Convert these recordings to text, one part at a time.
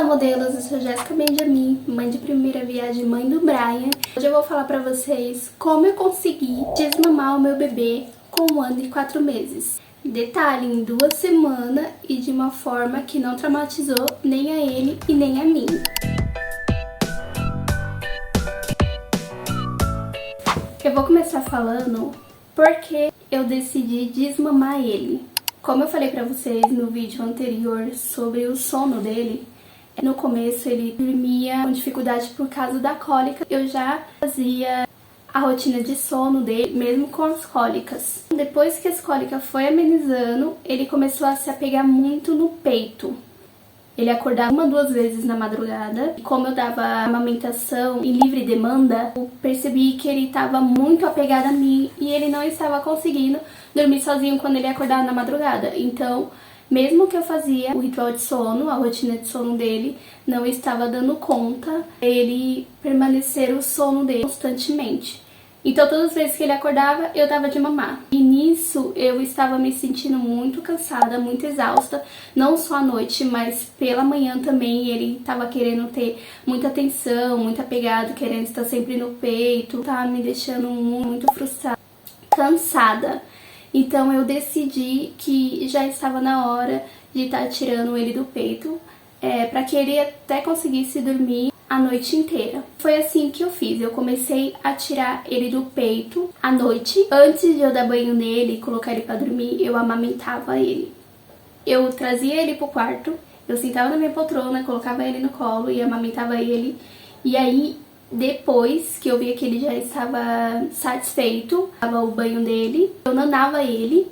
modelos, eu sou Jéssica Benjamin, mãe de primeira viagem, mãe do Brian. Hoje eu vou falar pra vocês como eu consegui desmamar o meu bebê com 1 ano e 4 meses. Detalhe, em 2 semanas e de uma forma que não traumatizou nem a ele e nem a mim. Eu vou começar falando porque eu decidi desmamar ele. Como eu falei pra vocês no vídeo anterior sobre o sono dele, no começo ele dormia com dificuldade por causa da cólica. Eu já fazia a rotina de sono dele, mesmo com as cólicas. Depois que as cólicas foi amenizando, ele começou a se apegar muito no peito. Ele acordava 1 ou 2 vezes na madrugada. E como eu dava amamentação em livre demanda, eu percebi que ele estava muito apegado a mim e ele não estava conseguindo dormir sozinho quando ele acordava na madrugada. Então, mesmo que eu fazia o ritual de sono, a rotina de sono dele, não estava dando conta ele permanecer o sono dele constantemente. Então, todas as vezes que ele acordava, eu dava de mamar. E nisso, eu estava me sentindo muito cansada, muito exausta. Não só à noite, mas pela manhã também. Ele estava querendo ter muita atenção, muito apegado, querendo estar sempre no peito. Estava me deixando muito frustrada, cansada. Então, eu decidi que já estava na hora de estar tirando ele do peito, para que ele até conseguisse dormir a noite inteira. Foi assim que eu fiz. Eu comecei a tirar ele do peito à noite. Antes de eu dar banho nele e colocar ele pra dormir, eu amamentava ele. Eu trazia ele pro quarto, eu sentava na minha poltrona, colocava ele no colo e amamentava ele. E aí, depois que eu via que ele já estava satisfeito, dava o banho dele, eu nanava ele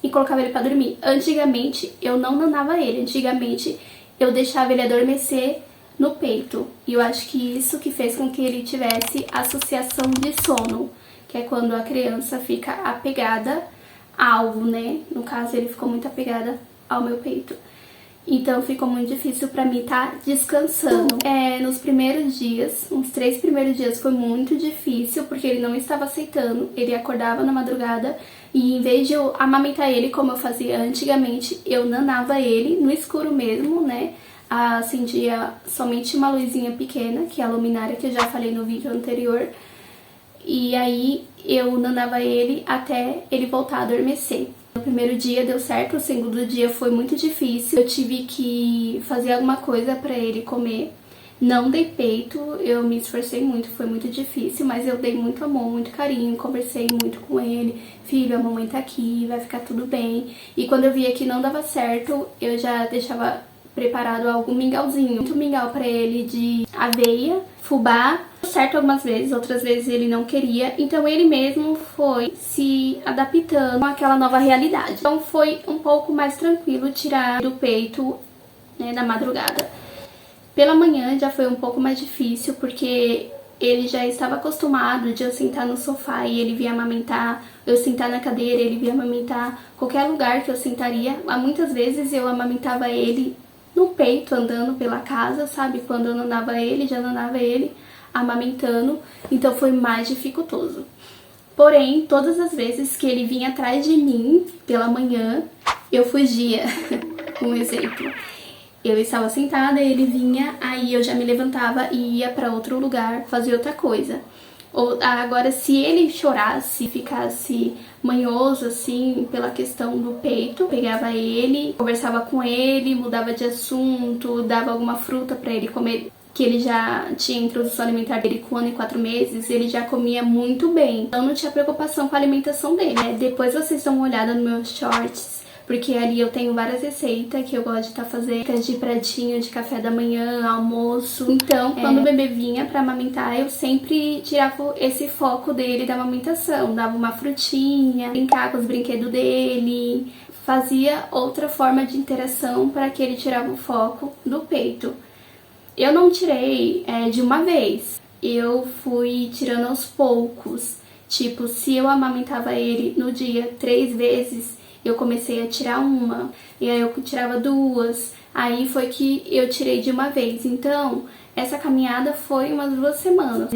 e colocava ele pra dormir. Antigamente, eu não nanava ele. Antigamente, eu deixava ele adormecer no peito. E eu acho que isso que fez com que ele tivesse associação de sono, que é quando a criança fica apegada a algo, né? No caso, ele ficou muito apegada ao meu peito. Então, ficou muito difícil pra mim estar descansando. Nos primeiros dias, uns 3 primeiros dias, foi muito difícil, porque ele não estava aceitando. Ele acordava na madrugada e, em vez de eu amamentar ele, como eu fazia antigamente, eu nanava ele no escuro mesmo, né? Acendia somente uma luzinha pequena, que é a luminária que eu já falei no vídeo anterior. E aí eu nanava ele até ele voltar a adormecer. No primeiro dia deu certo, o segundo dia foi muito difícil. Eu tive que fazer alguma coisa pra ele comer. Não dei peito, eu me esforcei muito, foi muito difícil, mas eu dei muito amor, muito carinho, conversei muito com ele. Filho, a mamãe tá aqui, vai ficar tudo bem. E quando eu via que não dava certo, eu já deixava preparado algum mingauzinho, muito mingau pra ele de aveia, fubá. Deu certo algumas vezes, outras vezes ele não queria, então ele mesmo foi se adaptando àquela nova realidade. Então foi um pouco mais tranquilo tirar do peito, né, na madrugada. Pela manhã já foi um pouco mais difícil, porque ele já estava acostumado de eu sentar no sofá e ele vinha amamentar, eu sentar na cadeira, ele vinha amamentar, qualquer lugar que eu sentaria. Muitas vezes eu amamentava ele no peito, andando pela casa, sabe? Quando eu nanava ele, já nanava ele amamentando, então foi mais dificultoso. Porém, todas as vezes que ele vinha atrás de mim pela manhã, eu fugia. Um exemplo, eu estava sentada, ele vinha, aí eu já me levantava e ia para outro lugar fazer outra coisa. Agora, se ele chorasse, ficasse manhoso assim pela questão do peito, pegava ele, conversava com ele, mudava de assunto, dava alguma fruta para ele comer, que ele já tinha introdução alimentar dele com 1 ano e 4 meses, ele já comia muito bem, então não tinha preocupação com a alimentação dele, né? Depois vocês dão uma olhada nos meus shorts, porque ali eu tenho várias receitas que eu gosto de estar fazendo, de pratinho de café da manhã, almoço. Então, quando o bebê vinha pra amamentar, eu sempre tirava esse foco dele da amamentação. Dava uma frutinha, brincar com os brinquedos dele, fazia outra forma de interação para que ele tirava o foco do peito. Eu não tirei de uma vez, eu fui tirando aos poucos. Tipo, se eu amamentava ele no dia 3 vezes, eu comecei a tirar 1, e aí eu tirava 2, aí foi que eu tirei de uma vez. Então, essa caminhada foi umas 2 semanas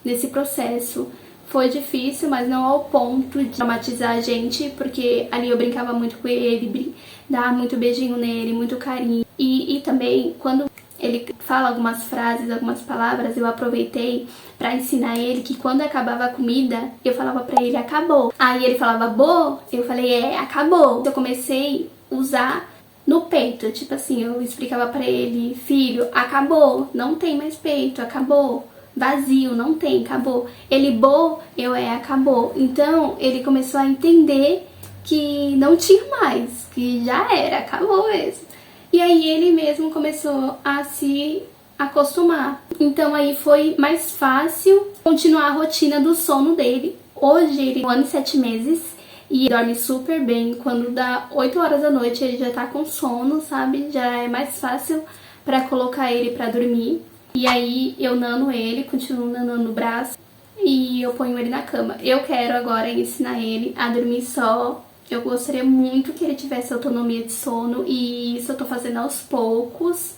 nesse processo. Foi difícil, mas não ao ponto de traumatizar a gente, porque ali eu brincava muito com ele, dava muito beijinho nele, muito carinho. E também, quando ele fala algumas frases, algumas palavras, eu aproveitei pra ensinar ele que quando acabava a comida, eu falava pra ele, acabou. Aí ele falava, bo, eu falei, acabou. Eu comecei a usar no peito, tipo assim, eu explicava pra ele, filho, acabou, não tem mais peito, acabou. Vazio, não tem, acabou. Ele, bo, eu, acabou. Então, ele começou a entender que não tinha mais, que já era, acabou mesmo. E aí ele mesmo começou a se acostumar. Então aí foi mais fácil continuar a rotina do sono dele. Hoje ele tem 1 ano e 7 meses e dorme super bem. Quando dá 8 horas da noite ele já tá com sono, sabe? Já é mais fácil pra colocar ele pra dormir. E aí eu nano ele, continuo nanando no braço e eu ponho ele na cama. Eu quero agora ensinar ele a dormir só. Eu gostaria muito que ele tivesse autonomia de sono e isso eu tô fazendo aos poucos.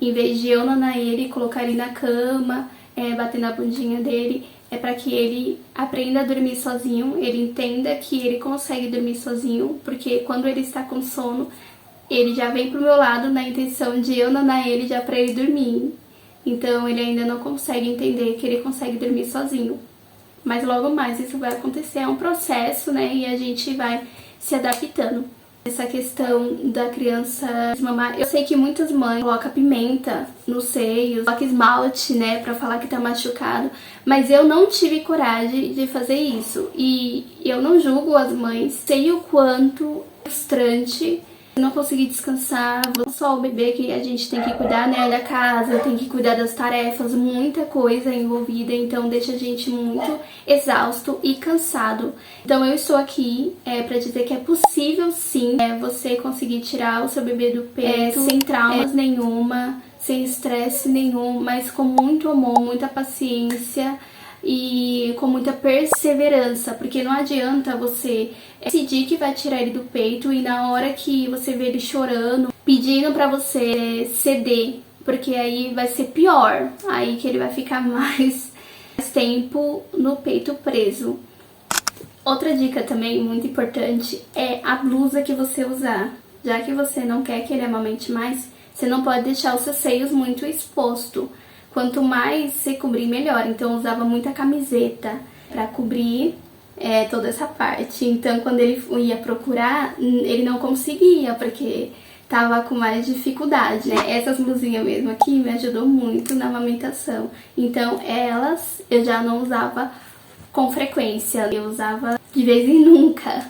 Em vez de eu nanar ele, colocar ele na cama, bater na bundinha dele, é pra que ele aprenda a dormir sozinho, ele entenda que ele consegue dormir sozinho, porque quando ele está com sono, ele já vem pro meu lado na intenção de eu nanar ele já pra ele dormir. Então ele ainda não consegue entender que ele consegue dormir sozinho. Mas logo mais isso vai acontecer, é um processo, né? E a gente vai se adaptando. Essa questão da criança desmamar, eu sei que muitas mães colocam pimenta no seio, colocam esmalte, né, pra falar que tá machucado, mas eu não tive coragem de fazer isso. E eu não julgo as mães, sei o quanto é frustrante não conseguir descansar, não só o bebê que a gente tem que cuidar, né, da casa, tem que cuidar das tarefas, muita coisa envolvida, então deixa a gente muito exausto e cansado. Então eu estou aqui pra dizer que é possível sim você conseguir tirar o seu bebê do peito sem traumas nenhuma, sem estresse nenhum, mas com muito amor, muita paciência e com muita perseverança, porque não adianta você decidir que vai tirar ele do peito e na hora que você vê ele chorando, pedindo pra você ceder, porque aí vai ser pior, aí que ele vai ficar mais tempo no peito preso. Outra dica também muito importante é a blusa que você usar. Já que você não quer que ele amamente mais, você não pode deixar os seus seios muito expostos. Quanto mais você cobrir, melhor. Então eu usava muita camiseta pra cobrir toda essa parte. Então quando ele ia procurar, ele não conseguia, porque tava com mais dificuldade, né? Essas blusinhas mesmo aqui me ajudou muito na amamentação. Então elas eu já não usava com frequência, eu usava de vez em nunca.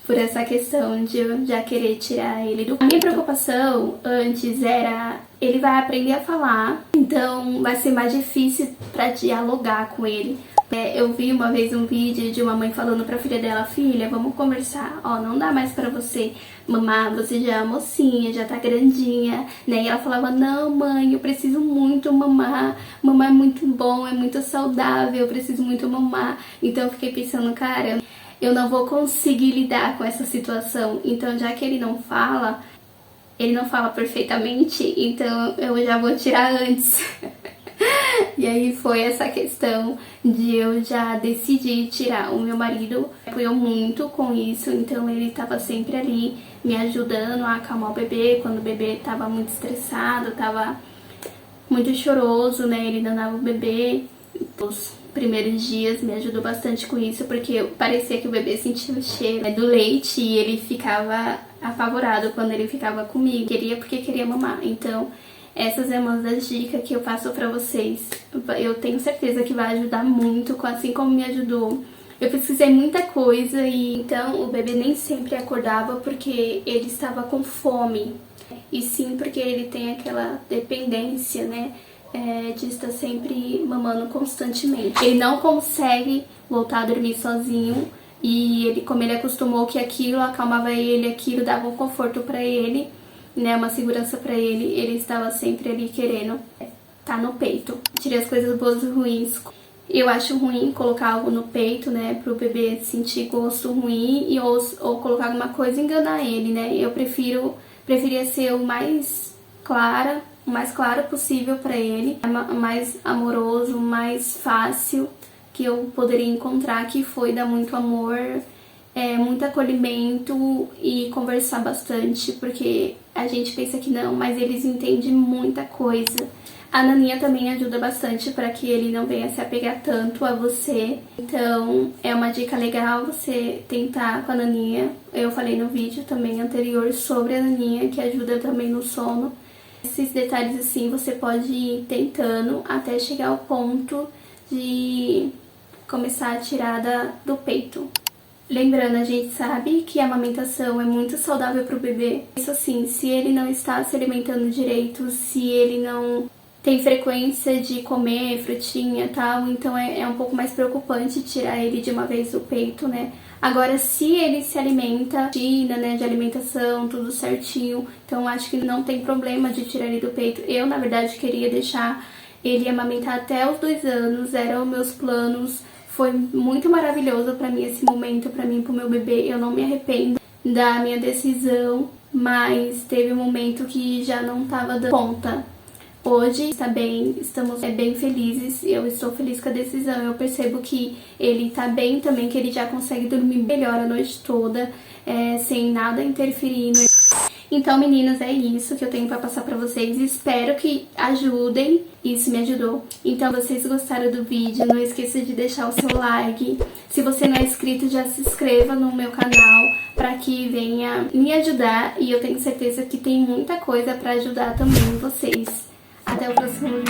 Por essa questão de eu já querer tirar ele do peito. A minha preocupação antes era, ele vai aprender a falar, então vai ser mais difícil pra dialogar com ele. Eu vi uma vez um vídeo de uma mãe falando pra filha dela, filha, vamos conversar, ó, não dá mais pra você mamar, você já é mocinha, já tá grandinha, né? E ela falava, não mãe, eu preciso muito mamar, mamar é muito bom, é muito saudável, eu preciso muito mamar. Então eu fiquei pensando, cara, eu não vou conseguir lidar com essa situação. Então, já que ele não fala perfeitamente, então eu já vou tirar antes. E aí foi essa questão de eu já decidir tirar. O meu marido apoiou muito com isso, então ele estava sempre ali me ajudando a acalmar o bebê. Quando o bebê estava muito estressado, estava muito choroso, né? Ele danava o bebê. Os primeiros dias me ajudou bastante com isso, porque parecia que o bebê sentia o cheiro do leite e ele ficava apavorado quando ele ficava comigo. Queria porque queria mamar. Então, essas é uma das dicas que eu passo pra vocês. Eu tenho certeza que vai ajudar muito, assim como me ajudou. Eu pesquisei muita coisa e então o bebê nem sempre acordava porque ele estava com fome. E sim porque ele tem aquela dependência, né? De estar sempre mamando constantemente. Ele não consegue voltar a dormir sozinho e ele, como ele acostumou que aquilo acalmava ele, aquilo dava um conforto pra ele, né, uma segurança pra ele, ele estava sempre ali querendo tá no peito. Tirei as coisas boas e ruins. Eu acho ruim colocar algo no peito, né, pro bebê sentir gosto ruim ou colocar alguma coisa e enganar ele, né. Eu preferia ser o mais claro possível pra ele, mais amoroso, mais fácil que eu poderia encontrar, que foi dar muito amor, muito acolhimento e conversar bastante, porque A gente pensa que não, mas eles entendem muita coisa. A naninha também ajuda bastante para que ele não venha se apegar tanto a você. Então, é uma dica legal você tentar com a naninha. Eu falei no vídeo também anterior sobre a naninha, que ajuda também no sono. Esses detalhes assim você pode ir tentando até chegar ao ponto de começar a tirar do peito. Lembrando, a gente sabe que a amamentação é muito saudável para o bebê. Isso assim, se ele não está se alimentando direito, se ele não tem frequência de comer frutinha e tal, então é um pouco mais preocupante tirar ele de uma vez do peito, né? Agora, se ele se alimenta, né, de alimentação, tudo certinho, então acho que não tem problema de tirar ele do peito. Eu, na verdade, queria deixar ele amamentar até os 2 anos, eram meus planos. Foi muito maravilhoso pra mim esse momento, pra mim e pro meu bebê. Eu não me arrependo da minha decisão, mas teve um momento que já não tava dando conta. Hoje está bem, estamos bem felizes, eu estou feliz com a decisão. Eu percebo que ele tá bem também, que ele já consegue dormir melhor a noite toda, sem nada interferindo. Então, meninas, é isso que eu tenho pra passar pra vocês. Espero que ajudem. Isso me ajudou. Então, se vocês gostaram do vídeo, não esqueça de deixar o seu like. Se você não é inscrito, já se inscreva no meu canal pra que venha me ajudar. E eu tenho certeza que tem muita coisa pra ajudar também vocês. Até o próximo vídeo.